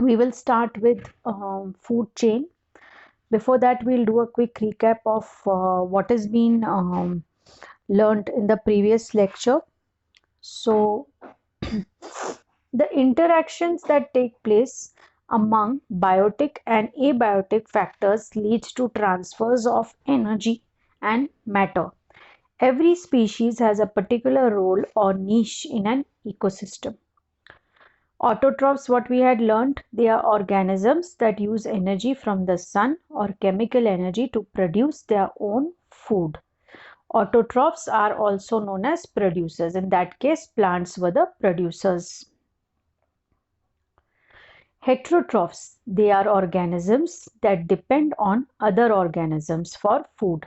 We will start with food chain. Before that, we'll do a quick recap of what has been learned in the previous lecture. So, the interactions that take place among biotic and abiotic factors leads to transfers of energy and matter. Every species has a particular role or niche in an ecosystem. Autotrophs, what we had learned, they are organisms that use energy from the sun or chemical energy to produce their own food. Autotrophs are also known as producers. In that case, plants were the producers. Heterotrophs, they are organisms that depend on other organisms for food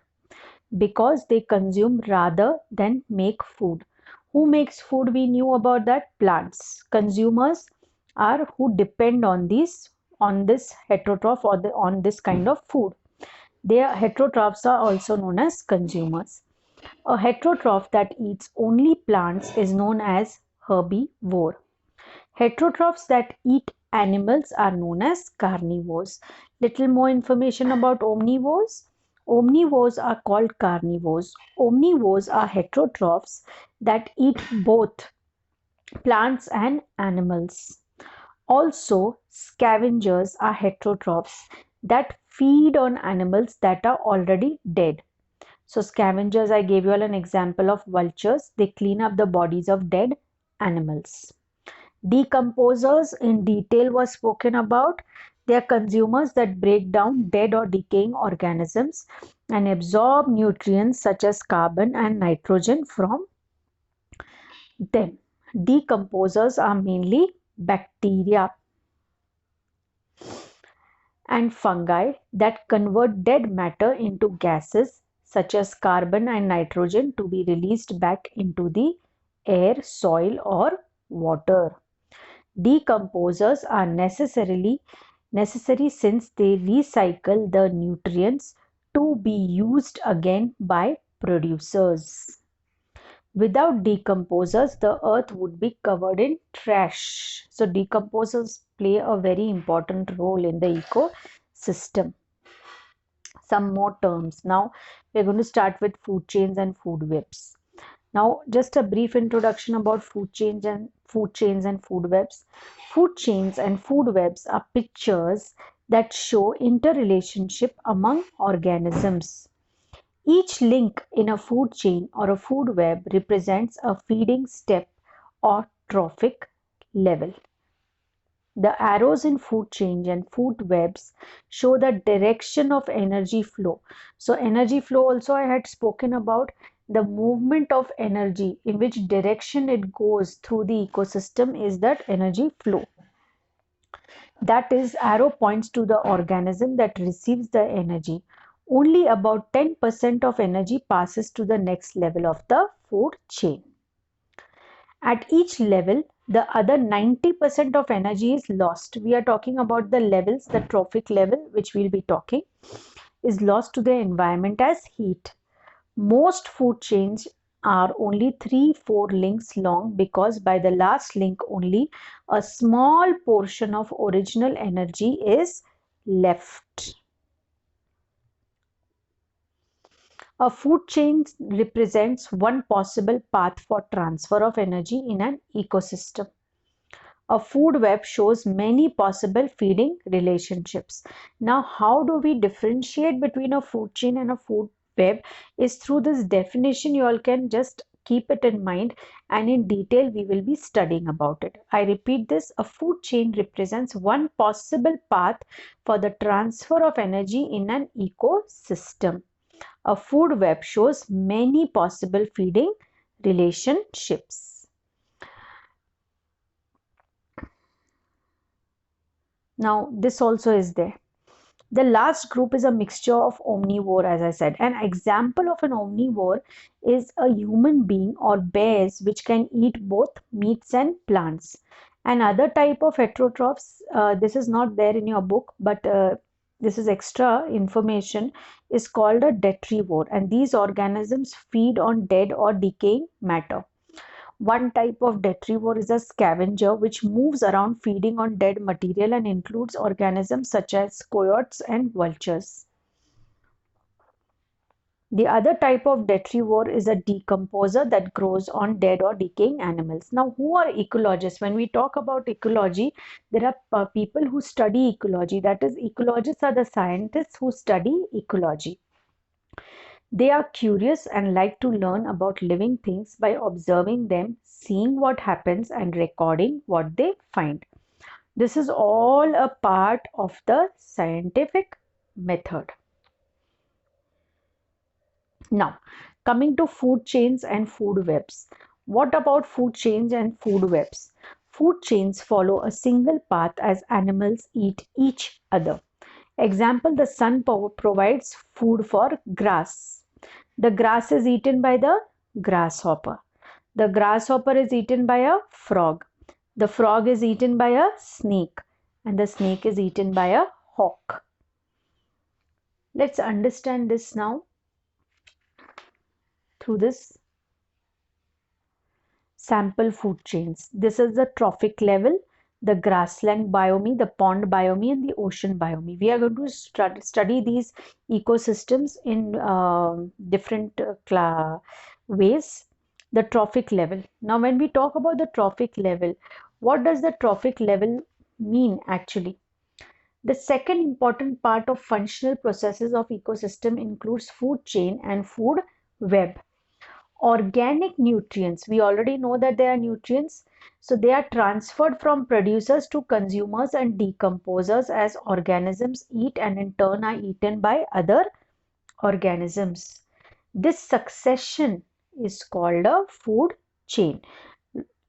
because they consume rather than make food. Who makes food? We knew about that. Plants. Consumers are who depend on these, on this heterotroph or on this kind of food. Their heterotrophs are also known as consumers. A heterotroph that eats only plants is known as herbivore. Heterotrophs that eat animals are known as carnivores. Little more information about omnivores. Omnivores are called carnivores. Omnivores are heterotrophs that eat both plants and animals. Also, scavengers are heterotrophs that feed on animals that are already dead. So, scavengers, I gave you all an example of vultures. They clean up the bodies of dead animals. Decomposers in detail was spoken about. They are consumers that break down dead or decaying organisms and absorb nutrients such as carbon and nitrogen from them. Decomposers are mainly bacteria and fungi that convert dead matter into gases such as carbon and nitrogen to be released back into the air, soil, or water. Decomposers are necessary since they recycle the nutrients to be used again by producers. Without decomposers, the earth would be covered in trash. So, decomposers play a very important role in the ecosystem. Some more terms. Now, we're going to start with food chains and food webs. Now, just a brief introduction about food chains and food webs. Food chains and food webs are pictures that show interrelationship among organisms. Each link in a food chain or a food web represents a feeding step or trophic level. The arrows in food chain and food webs show the direction of energy flow. So, energy flow also I had spoken about the movement of energy, in which direction it goes through the ecosystem is that energy flow. That is, arrow points to the organism that receives the energy. Only about 10% of energy passes to the next level of the food chain. At each level, the other 90% of energy is lost. We are talking about the levels, the trophic level, which we'll be talking, is lost to the environment as heat. Most food chains are only 3-4 links long because by the last link only a small portion of original energy is left. A food chain represents one possible path for transfer of energy in an ecosystem. A food web shows many possible feeding relationships. Now, how do we differentiate between a food chain and a food web? Is through this definition. You all can just keep it in mind, and in detail we will be studying about it. I repeat this, a food chain represents one possible path for the transfer of energy in an ecosystem. A food web shows many possible feeding relationships. Now, this also is there. The last group is a mixture of omnivore, as I said. An example of an omnivore is a human being or bears which can eat both meats and plants. Another type of heterotrophs, this is not there in your book, but this is extra information, is called a detrivore, and these organisms feed on dead or decaying matter. One type of detrivore is a scavenger which moves around feeding on dead material and includes organisms such as coyotes and vultures. The other type of detrivore is a decomposer that grows on dead or decaying animals. Now, who are ecologists? When we talk about ecology, there are people who study ecology. That is, ecologists are the scientists who study ecology. They are curious and like to learn about living things by observing them, seeing what happens, and recording what they find. This is all a part of the scientific method. Now, coming to food chains and food webs. What about food chains and food webs? Food chains follow a single path as animals eat each other. Example, the sun provides food for grass. The grass is eaten by the grasshopper. The grasshopper is eaten by a frog. The frog is eaten by a snake. And the snake is eaten by a hawk. Let's understand this now through this sample food chains. This is the trophic level, the grassland biome, the pond biome, and the ocean biome. We are going to study these ecosystems in different ways. The trophic level. Now, when we talk about the trophic level, what does the trophic level mean actually? The second important part of functional processes of ecosystem includes food chain and food web. Organic nutrients, we already know that they are nutrients, so they are transferred from producers to consumers and decomposers as organisms eat and in turn are eaten by other organisms. This succession is called a food chain.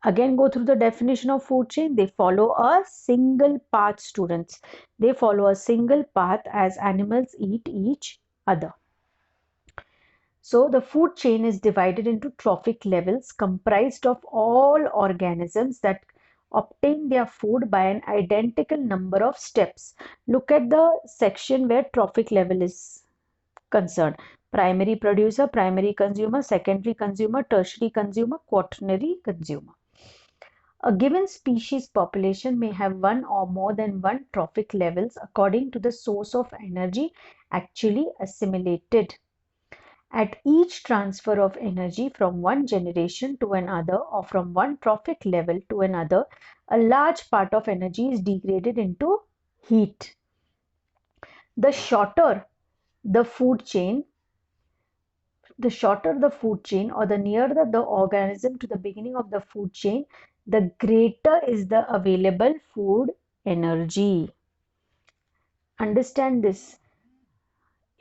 Again, go through the definition of food chain. They follow a single path, students. They follow a single path as animals eat each other. So the food chain is divided into trophic levels comprised of all organisms that obtain their food by an identical number of steps. Look at the section where trophic level is concerned. Primary producer, primary consumer, secondary consumer, tertiary consumer, quaternary consumer. A given species population may have one or more than one trophic levels according to the source of energy actually assimilated. At each transfer of energy from one generation to another or from one trophic level to another, a large part of energy is degraded into heat. The shorter the food chain, or the nearer the organism to the beginning of the food chain, the greater is the available food energy. Understand this.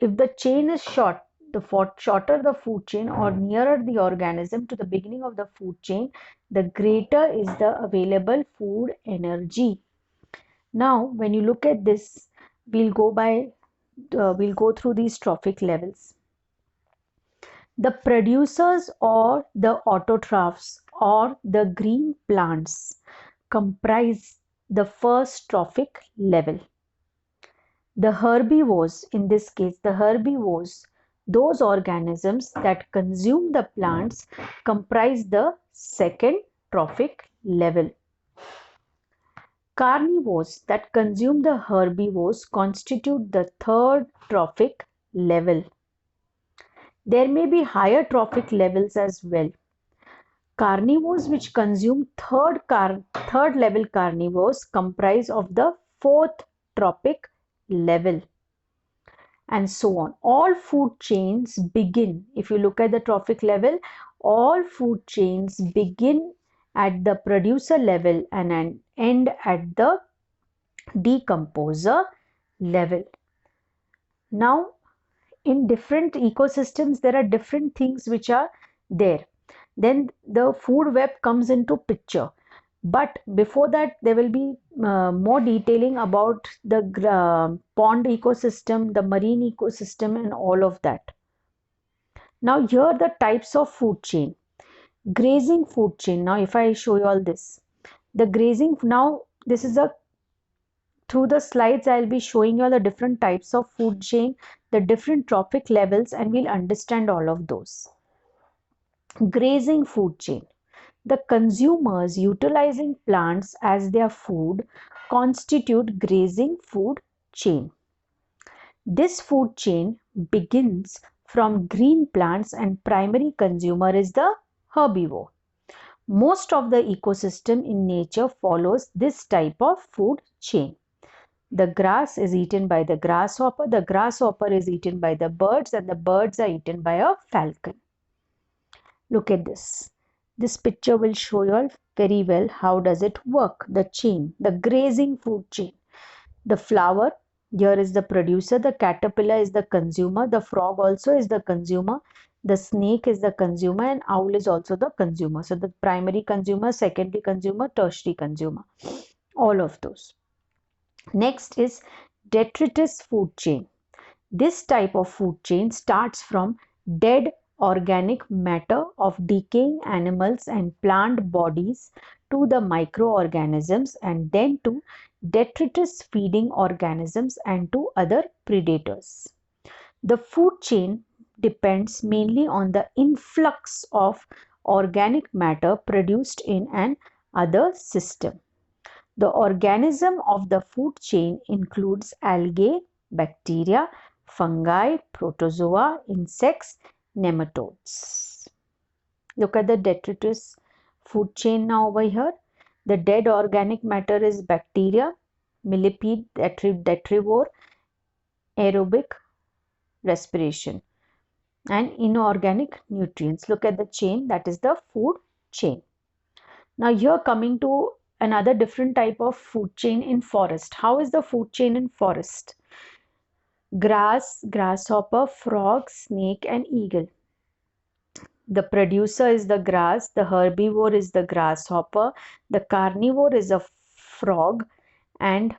If the chain is short, the shorter the food chain or nearer the organism to the beginning of the food chain, the greater is the available food energy. Now, when you look at this, we'll go through these trophic levels. The producers or the autotrophs or the green plants comprise the first trophic level. The herbivores, in this case, those organisms that consume the plants comprise the second trophic level. Carnivores that consume the herbivores constitute the third trophic level. There may be higher trophic levels as well. Carnivores which consume third level carnivores comprise of the fourth trophic level, and so on. All food chains begin, if you look at the trophic level, all food chains begin at the producer level and end at the decomposer level. Now, in different ecosystems, there are different things which are there. Then the food web comes into picture. But before that, there will be more detailing about the pond ecosystem, the marine ecosystem, and all of that. Now, here are the types of food chain. Grazing food chain. Now, if I show you all this, the grazing, now this is through the slides, I'll be showing you all the different types of food chain, the different trophic levels, and we'll understand all of those. Grazing food chain. The consumers utilizing plants as their food constitute grazing food chain. This food chain begins from green plants and primary consumer is the herbivore. Most of the ecosystem in nature follows this type of food chain. The grass is eaten by the grasshopper is eaten by the birds, and the birds are eaten by a falcon. Look at this. This picture will show you all very well how does it work, the chain, the grazing food chain. The flower, here is the producer, the caterpillar is the consumer, the frog also is the consumer, the snake is the consumer, and owl is also the consumer. So the primary consumer, secondary consumer, tertiary consumer, all of those. Next is detritus food chain. This type of food chain starts from dead organic matter of decaying animals and plant bodies to the microorganisms, and then to detritus feeding organisms and to other predators. The food chain depends mainly on the influx of organic matter produced in an other system. The organism of the food chain includes algae, bacteria, fungi, protozoa, insects, nematodes. Look at the detritus food chain now over here. The dead organic matter is bacteria, millipede, detrivore, aerobic respiration, and inorganic nutrients. Look at the chain, that is the food chain. Now here coming to another different type of food chain in forest. How is the food chain in forest? Grass, grasshopper, frog, snake, and eagle. The producer is the grass, the herbivore is the grasshopper, the carnivore is a frog, and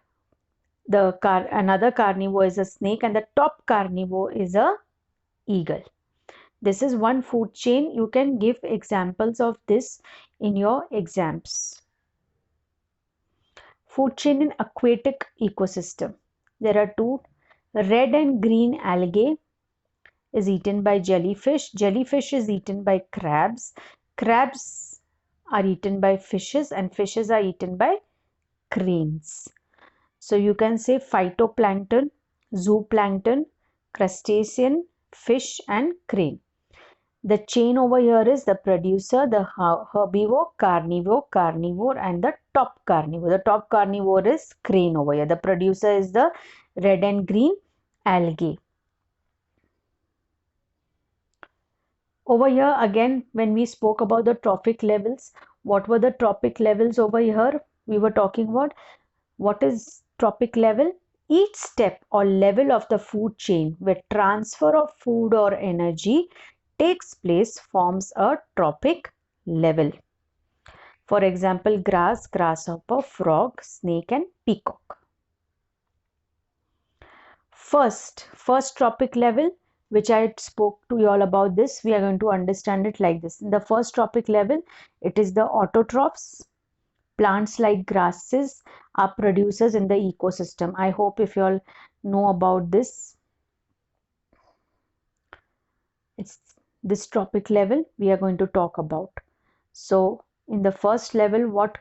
another carnivore is a snake, and the top carnivore is a eagle. This is one food chain. You can give examples of this in your exams. Food chain in aquatic ecosystem. There are two. Red and green algae is eaten by jellyfish. Jellyfish is eaten by crabs. Crabs are eaten by fishes, and fishes are eaten by cranes. So you can say phytoplankton, zooplankton, crustacean, fish, and crane. The chain over here is the producer, the herbivore, carnivore, and the top carnivore. The top carnivore is crane over here. The producer is the red and green algae. Over here again, when we spoke about the trophic levels, what were the trophic levels over here? We were talking about what is trophic level? Each step or level of the food chain where transfer of food or energy takes place forms a trophic level. For example, grass, grasshopper, frog, snake, and peacock. First trophic level, which I spoke to you all about this, we are going to understand it like this. In the first trophic level, it is the autotrophs. Plants like grasses are producers in the ecosystem. I hope if you all know about this. It's this trophic level we are going to talk about. So in the first level, what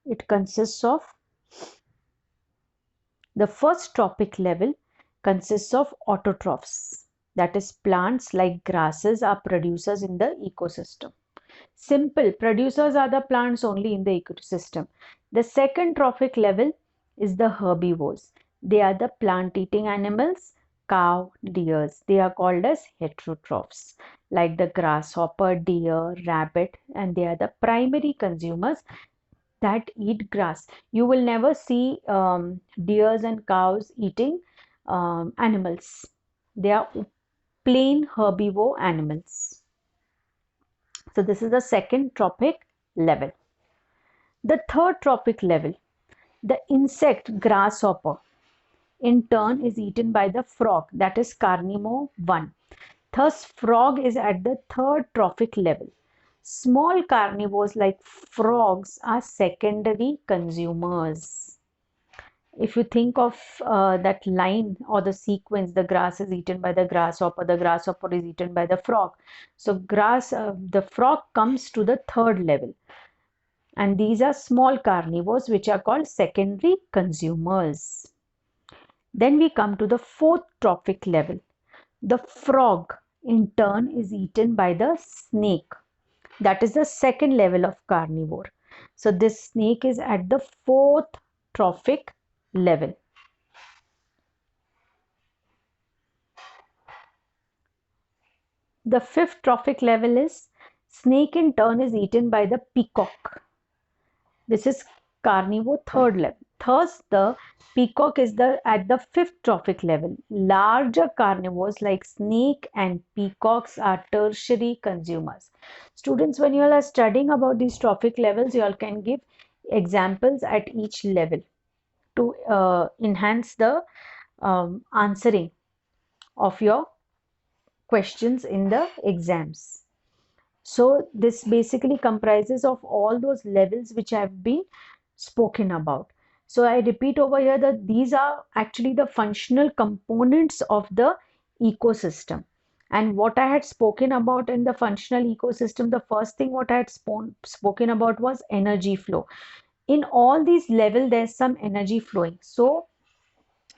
it consists of? The first trophic level consists of autotrophs. That is, plants like grasses are producers in the ecosystem. Simple, producers are the plants only in the ecosystem. The second trophic level is the herbivores. They are the plant-eating animals, cow, deers. They are called as heterotrophs, like the grasshopper, deer, rabbit, and they are the primary consumers that eat grass. You will never see deers and cows eating animals. They are plain herbivore animals. So this is the second trophic level. The third trophic level, the insect grasshopper, in turn is eaten by the frog, that is carnivore 1. Thus, frog is at the third trophic level. Small carnivores like frogs are secondary consumers. If you think of that line or the sequence, the grass is eaten by the grasshopper is eaten by the frog. So the frog comes to the third level, and these are small carnivores which are called secondary consumers. Then we come to the fourth trophic level. The frog in turn is eaten by the snake. That is the second level of carnivore. So this snake is at the fourth trophic level. The fifth trophic level is snake in turn is eaten by the peacock. This is carnivore third level. Thus, the peacock is at the fifth trophic level. Larger carnivores like snake and peacocks are tertiary consumers. Students, when you all are studying about these trophic levels, you all can give examples at each level to enhance the answering of your questions in the exams. So this basically comprises of all those levels which have been spoken about. So I repeat over here that these are actually the functional components of the ecosystem. And what I had spoken about in the functional ecosystem, the first thing what I had spoken about was energy flow. In all these levels, there's some energy flowing. So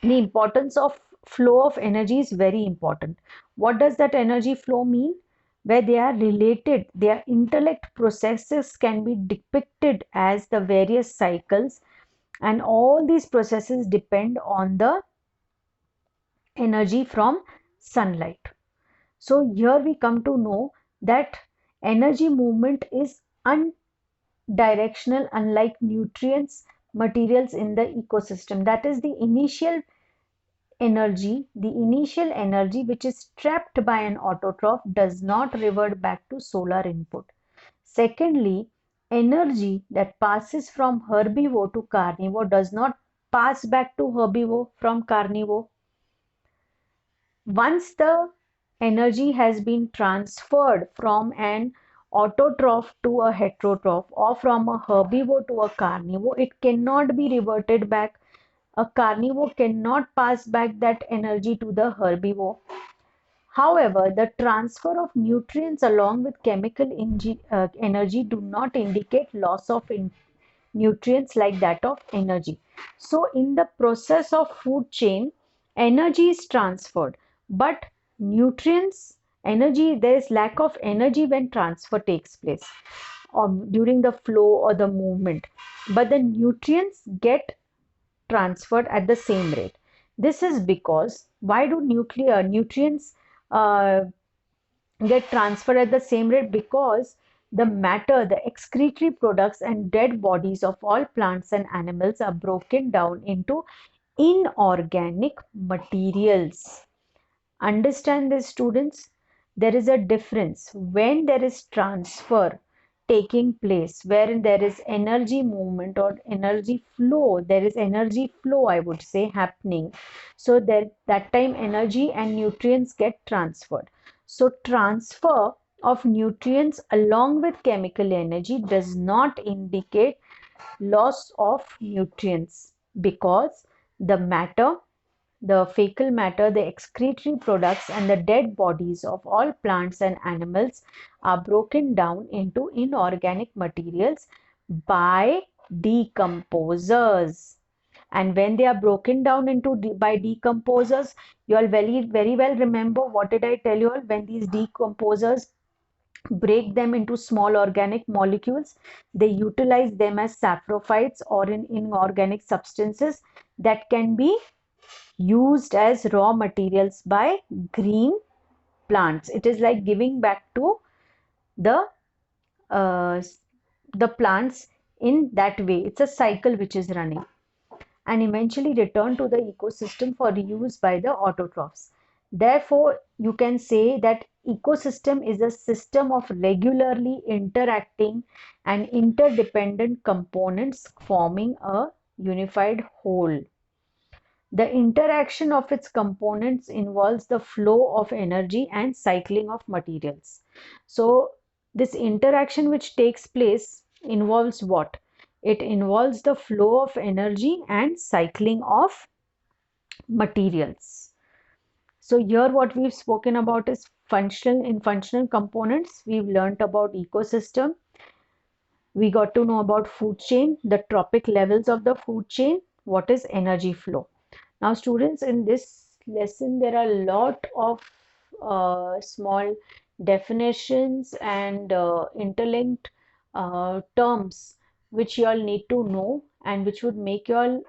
the importance of flow of energy is very important. What does that energy flow mean? Where they are related, their intellect processes can be depicted as the various cycles, and all these processes depend on the energy from sunlight. So here we come to know that energy movement is unidirectional, unlike nutrients materials in the ecosystem. That is the initial energy which is trapped by an autotroph does not revert back to solar input. Secondly, energy that passes from herbivore to carnivore does not pass back to herbivore from carnivore. Once the energy has been transferred from an autotroph to a heterotroph or from a herbivore to a carnivore, it cannot be reverted back. A carnivore cannot pass back that energy to the herbivore. However, the transfer of nutrients along with chemical energy do not indicate loss of nutrients like that of energy. So, in the process of food chain, energy is transferred, but nutrients, energy, there is lack of energy when transfer takes place or during the flow or the movement, but the nutrients get transferred at the same rate. This is because why do nutrients uh, get transferred at the same rate? Because the matter, the excretory products and dead bodies of all plants and animals are broken down into inorganic materials. Understand this, students? There is a difference when there is transfer taking place, wherein there is energy movement or energy flow. There is energy flow, I would say, happening. So that time energy and nutrients get transferred. So transfer of nutrients along with chemical energy does not indicate loss of nutrients, because the matter, the fecal matter, the excretory products, and the dead bodies of all plants and animals are broken down into inorganic materials by decomposers. And when they are broken down into by decomposers, you all very well remember what did I tell you all? When these decomposers break them into small organic molecules, they utilize them as saprophytes or in inorganic substances that can be used as raw materials by green plants. It is like giving back to the uh, the plants in that way. It's a cycle which is running, and eventually return to the ecosystem for reuse by the autotrophs. Therefore, you can say that ecosystem is a system of regularly interacting and interdependent components forming a unified whole. The interaction of its components involves the flow of energy and cycling of materials. So, this interaction which takes place involves what? It involves the flow of energy and cycling of materials. So here what we've spoken about is functional components. We've learnt about ecosystem. We got to know about food chain, the trophic levels of the food chain, what is energy flow. Now students, in this lesson there are a lot of small definitions and interlinked terms which you all need to know and which would make you all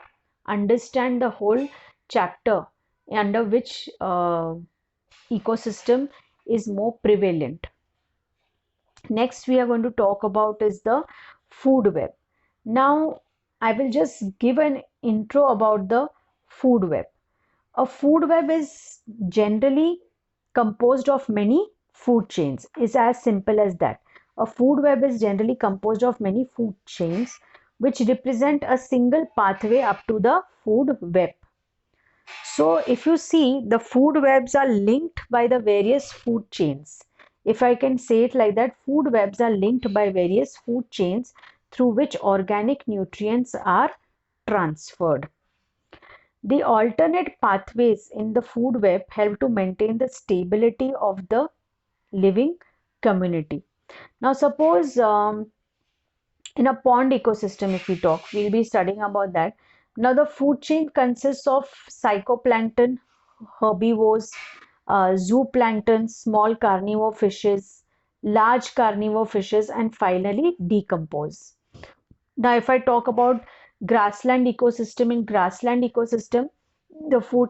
understand the whole chapter under which ecosystem is more prevalent. Next we are going to talk about is the food web. Now I will just give an intro about the food web. A food web is generally composed of many food chains. It's as simple as that. A food web is generally composed of many food chains which represent a single pathway up to the food web. So if you see, the food webs are linked by the various food chains. If I can say it like that, food webs are linked by various food chains through which organic nutrients are transferred. The alternate pathways in the food web help to maintain the stability of the living community. Now suppose in a pond ecosystem, if we talk, we'll be studying about that. Now the food chain consists of phytoplankton, herbivores, zooplankton, small carnivore fishes, large carnivore fishes, and finally decompose. Now if I talk about grassland ecosystem, in grassland ecosystem the food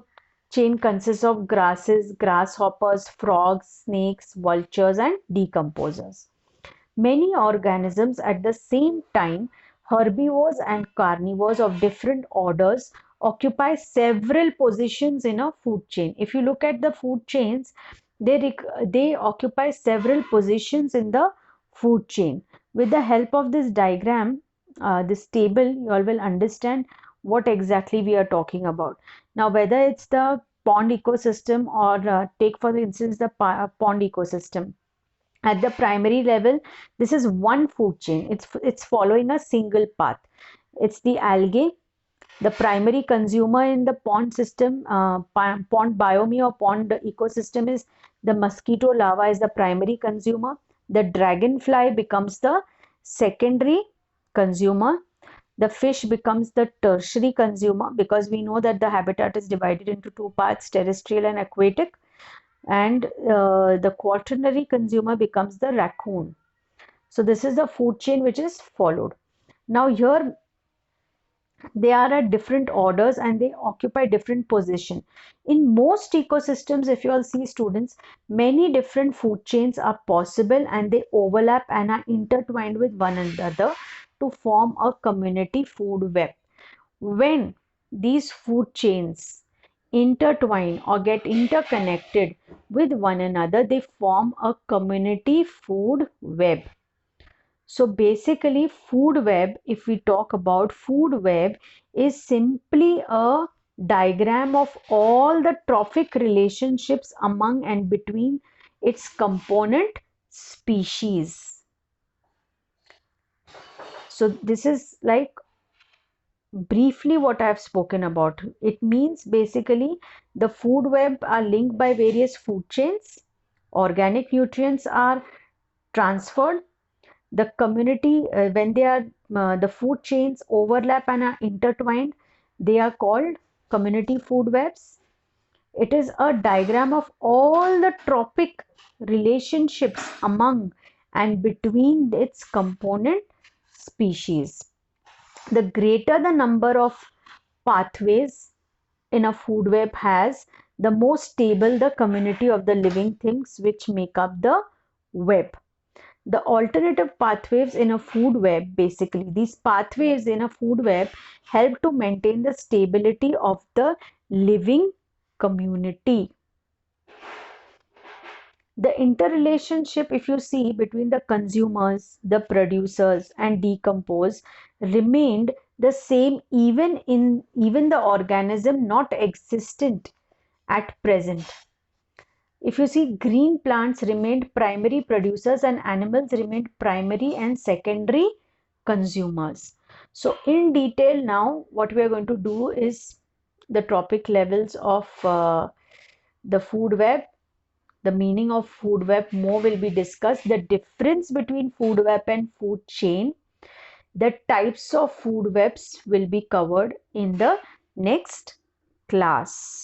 chain consists of grasses, grasshoppers, frogs, snakes, vultures, and decomposers. Many organisms at the same time, herbivores and carnivores of different orders, occupy several positions in a food chain. If you look at the food chains, they occupy several positions in the food chain. With the help of this diagram, this table, you all will understand what exactly we are talking about. Now, whether it's the pond ecosystem or take for instance the pond ecosystem. At the primary level, this is one food chain. It's following a single path. It's the algae. The primary consumer in the pond system, pond biome or pond ecosystem is the mosquito larva is the primary consumer. The dragonfly becomes the secondary consumer. The fish becomes the tertiary consumer because we know that the habitat is divided into two parts, terrestrial and aquatic, and the quaternary consumer becomes the raccoon. So this is the food chain which is followed. Now here they are at different orders and they occupy different position. In most ecosystems, if you all see students, many different food chains are possible and they overlap and are intertwined with one another to form a community food web. When these food chains intertwine or get interconnected with one another, they form a community food web. So basically, food web, if we talk about food web, is simply a diagram of all the trophic relationships among and between its component species. So this is like briefly what I have spoken about. It means basically the food web are linked by various food chains. Organic nutrients are transferred. The community, when they are the food chains overlap and are intertwined, they are called community food webs. It is a diagram of all the trophic relationships among and between its component species. The greater the number of pathways in a food web has, the more stable the community of the living things which make up the web. The alternative pathways in a food web, basically these pathways in a food web help to maintain the stability of the living community. The interrelationship, if you see, between the consumers, the producers and decompose remained the same even the organism not existent at present. If you see, green plants remained primary producers and animals remained primary and secondary consumers. So in detail now, what we are going to do is the topic levels of the food web, the meaning of food web more will be discussed, the difference between food web and food chain, the types of food webs will be covered in the next class.